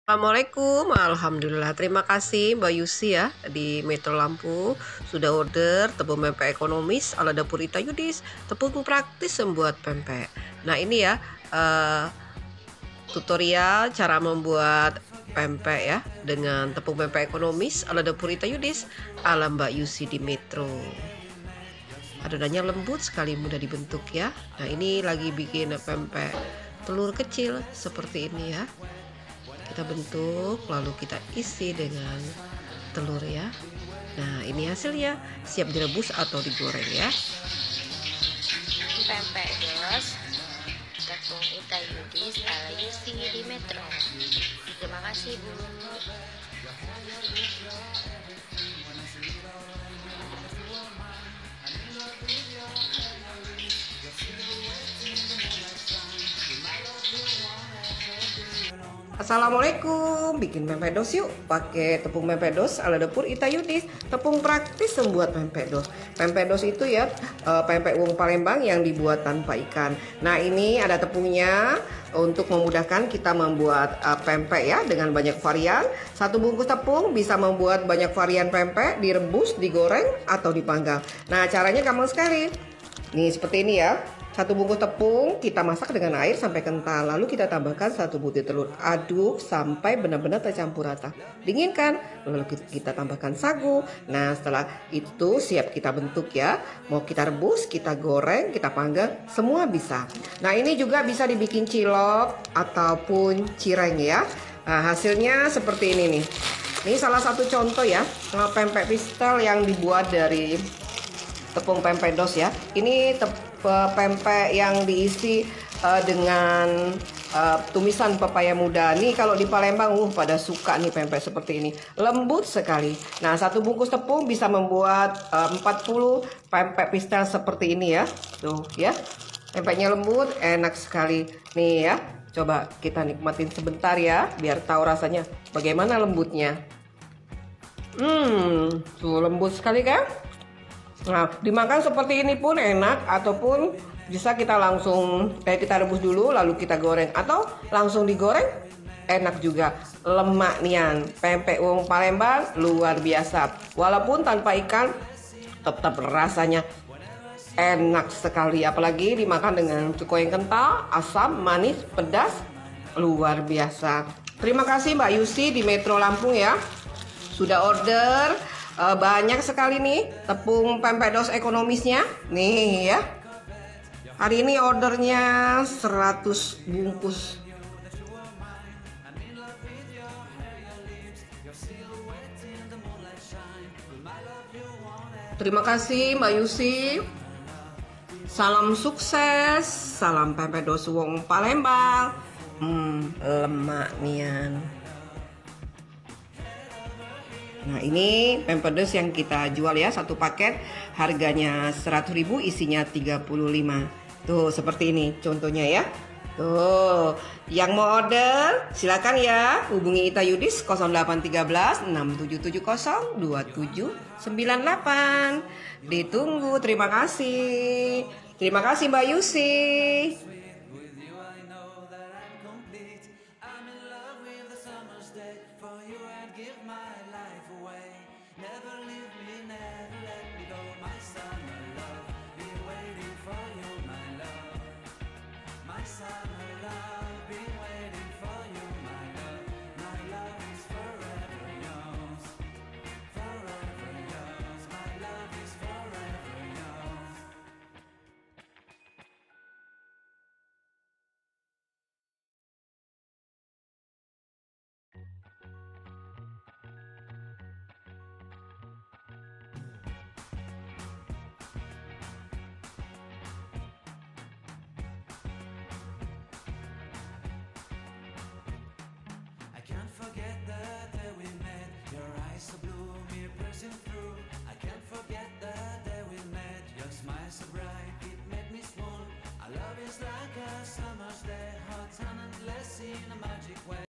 Assalamualaikum, alhamdulillah. Terima kasih Mbak Yusi ya di Metro Lampung sudah order tepung pempek ekonomis ala dapur Ita Yudis, tepung praktis membuat pempek. Nah ini ya tutorial cara membuat pempek ya dengan tepung pempek ekonomis ala dapur Ita Yudis ala Mbak Yusi di Metro. Adonannya lembut sekali, mudah dibentuk ya. Nah ini lagi bikin pempek telur kecil seperti ini ya. Kita bentuk lalu kita isi dengan telur ya. Nah ini hasilnya, siap direbus atau digoreng ya. Pempek dos tepung Ita Yudis ala Yusi di Metro. Terima kasih Bu. Assalamualaikum, bikin pempek dos yuk. Pakai tepung pempek dos ala dapur Ita Yudis, tepung praktis membuat pempek dos. Pempek dos itu ya pempek wong Palembang yang dibuat tanpa ikan. Nah ini ada tepungnya untuk memudahkan kita membuat pempek ya dengan banyak varian. Satu bungkus tepung bisa membuat banyak varian pempek, direbus, digoreng atau dipanggang. Nah caranya gampang sekali. Nih seperti ini ya. Satu bungkus tepung kita masak dengan air sampai kental. Lalu kita tambahkan satu butir telur. Aduk sampai benar-benar tercampur rata. Dinginkan. Lalu kita tambahkan sagu. Nah setelah itu siap kita bentuk ya. Mau kita rebus, kita goreng, kita panggang. Semua bisa. Nah ini juga bisa dibikin cilok ataupun cireng ya. Nah, hasilnya seperti ini nih. Ini salah satu contoh ya. Pempek pistel yang dibuat dari tepung pempek dos ya. Ini pempek yang diisi dengan tumisan pepaya muda. Nih kalau di Palembang pada suka nih pempek seperti ini. Lembut sekali. Nah, satu bungkus tepung bisa membuat 40 pempek pistel seperti ini ya. Tuh ya. Pempeknya lembut, enak sekali. Nih ya. Coba kita nikmatin sebentar ya biar tahu rasanya bagaimana lembutnya. Tuh lembut sekali kan? Nah, dimakan seperti ini pun enak ataupun bisa kita langsung kita rebus dulu lalu kita goreng atau langsung digoreng enak juga. Lemak nian, pempek wong Palembang luar biasa. Walaupun tanpa ikan tetap rasanya enak sekali apalagi dimakan dengan cuko yang kental, asam, manis, pedas luar biasa. Terima kasih Mbak Yusi di Metro Lampung ya. Sudah order banyak sekali nih tepung pempek dos ekonomisnya nih ya. Hari ini ordernya 100 bungkus. Terima kasih Mbak Yusi. Salam sukses, salam pempek dos wong Palembang. Lemak nian. Nah ini pempek dos yang kita jual ya, satu paket harganya 100.000, isinya 35. Tuh seperti ini contohnya ya. Tuh, yang mau order silakan ya hubungi Ita Yudis 0813 6770 2798. Ditunggu, terima kasih. Terima kasih Mbak Yusi. Can't forget the day we met. Your eyes so blue, me pressing through. I can't forget the day we met. Your smile so bright, it made me swoon. Our love is like a summer's day, hot and endless in a